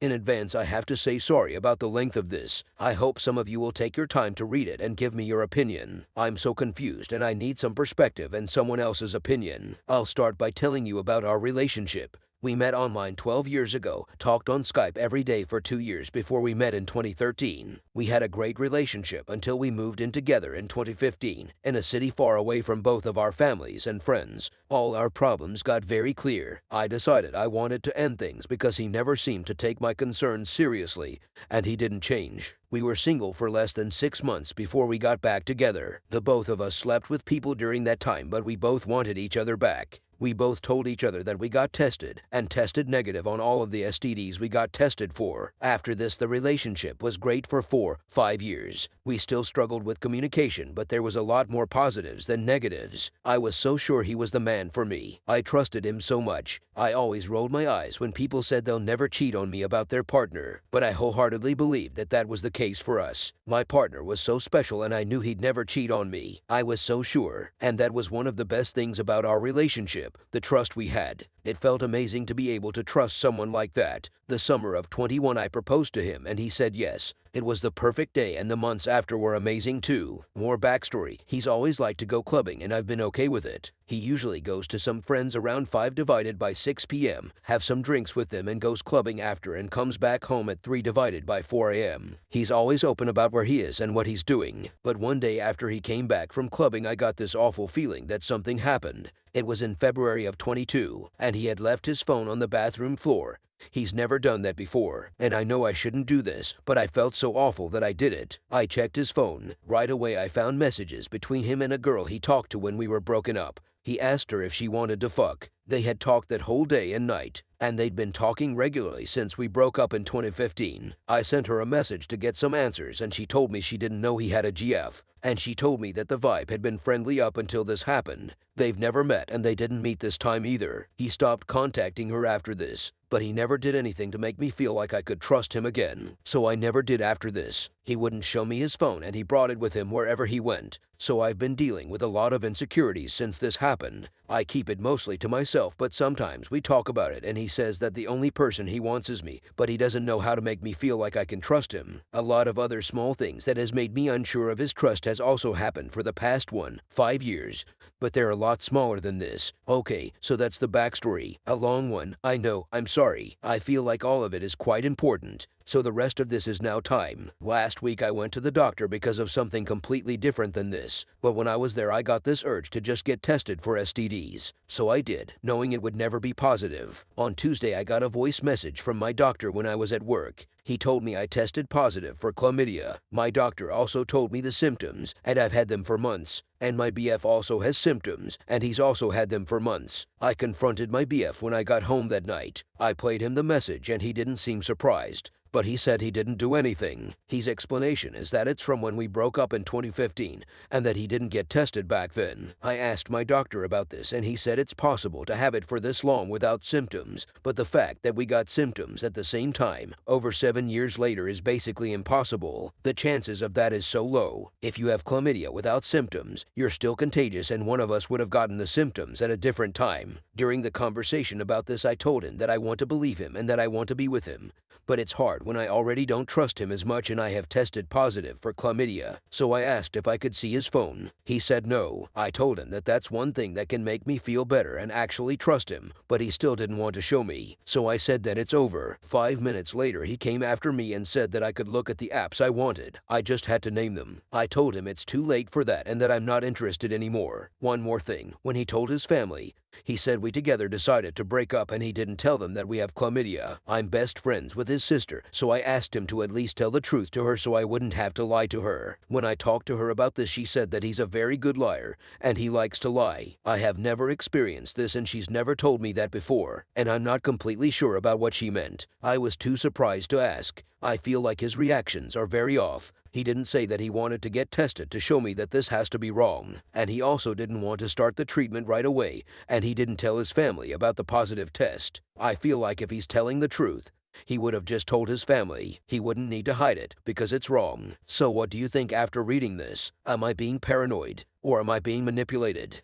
In advance, I have to say sorry about the length of this. I hope some of you will take your time to read it and give me your opinion. I'm so confused and I need some perspective and someone else's opinion. I'll start by telling you about our relationship. We met online 12 years ago, talked on Skype every day for 2 years before we met in 2013. We had a great relationship until we moved in together in 2015, in a city far away from both of our families and friends. All our problems got very clear. I decided I wanted to end things because he never seemed to take my concerns seriously, and he didn't change. We were single for less than 6 months before we got back together. The both of us slept with people during that time, but we both wanted each other back. We both told each other that we got tested and tested negative on all of the STDs we got tested for. After this, the relationship was great for 5 years. We still struggled with communication, but there was a lot more positives than negatives. I was so sure he was the man for me. I trusted him so much. I always rolled my eyes when people said they'll never cheat on me about their partner, but I wholeheartedly believed that that was the case for us. My partner was so special and I knew he'd never cheat on me. I was so sure, and that was one of the best things about our relationship. The trust we had. It felt amazing to be able to trust someone like that. The summer of 21 I proposed to him and he said yes. It was the perfect day and the months after were amazing too. More backstory, he's always liked to go clubbing and I've been okay with it. He usually goes to some friends around 5 divided by 6 p.m., have some drinks with them and goes clubbing after and comes back home at 3 divided by 4 a.m. He's always open about where he is and what he's doing. But one day after he came back from clubbing I got this awful feeling that something happened. It was in February of 22, and he had left his phone on the bathroom floor. He's never done that before, and I know I shouldn't do this, but I felt so awful that I did it. I checked his phone. Right away I found messages between him and a girl he talked to when we were broken up. He asked her if she wanted to fuck. They had talked that whole day and night, and they'd been talking regularly since we broke up in 2015. I sent her a message to get some answers and she told me she didn't know he had a GF, and she told me that the vibe had been friendly up until this happened. They've never met and they didn't meet this time either. He stopped contacting her after this, but he never did anything to make me feel like I could trust him again. So I never did after this. He wouldn't show me his phone and he brought it with him wherever he went. So I've been dealing with a lot of insecurities since this happened. I keep it mostly to myself, but sometimes we talk about it and he says that the only person he wants is me, but he doesn't know how to make me feel like I can trust him. A lot of other small things that has made me unsure of his trust has also happened for the past 5 years, but they're a lot smaller than this. Okay, so that's the backstory. A long one, I know, I'm sorry. I feel like all of it is quite important. So the rest of this is now time. Last week I went to the doctor because of something completely different than this, but when I was there I got this urge to just get tested for STDs. So I did, knowing it would never be positive. On Tuesday I got a voice message from my doctor when I was at work. He told me I tested positive for chlamydia. My doctor also told me the symptoms, and I've had them for months. And my BF also has symptoms, and he's also had them for months. I confronted my BF when I got home that night. I played him the message and he didn't seem surprised. But he said he didn't do anything. His explanation is that it's from when we broke up in 2015 and that he didn't get tested back then. I asked my doctor about this and he said it's possible to have it for this long without symptoms, but the fact that we got symptoms at the same time, over 7 years later, is basically impossible. The chances of that is so low. If you have chlamydia without symptoms, you're still contagious and one of us would have gotten the symptoms at a different time. During the conversation about this I told him that I want to believe him and that I want to be with him. But it's hard when I already don't trust him as much and I have tested positive for chlamydia. So I asked if I could see his phone. He said no. I told him that that's one thing that can make me feel better and actually trust him, but he still didn't want to show me. So I said that it's over. 5 minutes later he came after me and said that I could look at the apps I wanted. I just had to name them. I told him it's too late for that and that I'm not interested anymore. One more thing. When he told his family, he said we together decided to break up and he didn't tell them that we have chlamydia. I'm best friends with his sister, so I asked him to at least tell the truth to her so I wouldn't have to lie to her. When I talked to her about this, she said that he's a very good liar and he likes to lie. I have never experienced this and she's never told me that before, and I'm not completely sure about what she meant. I was too surprised to ask. I feel like his reactions are very off. He didn't say that he wanted to get tested to show me that this has to be wrong, and he also didn't want to start the treatment right away, and he didn't tell his family about the positive test. I feel like if he's telling the truth, he would have just told his family. He wouldn't need to hide it, because it's wrong. So what do you think after reading this? Am I being paranoid? Or am I being manipulated?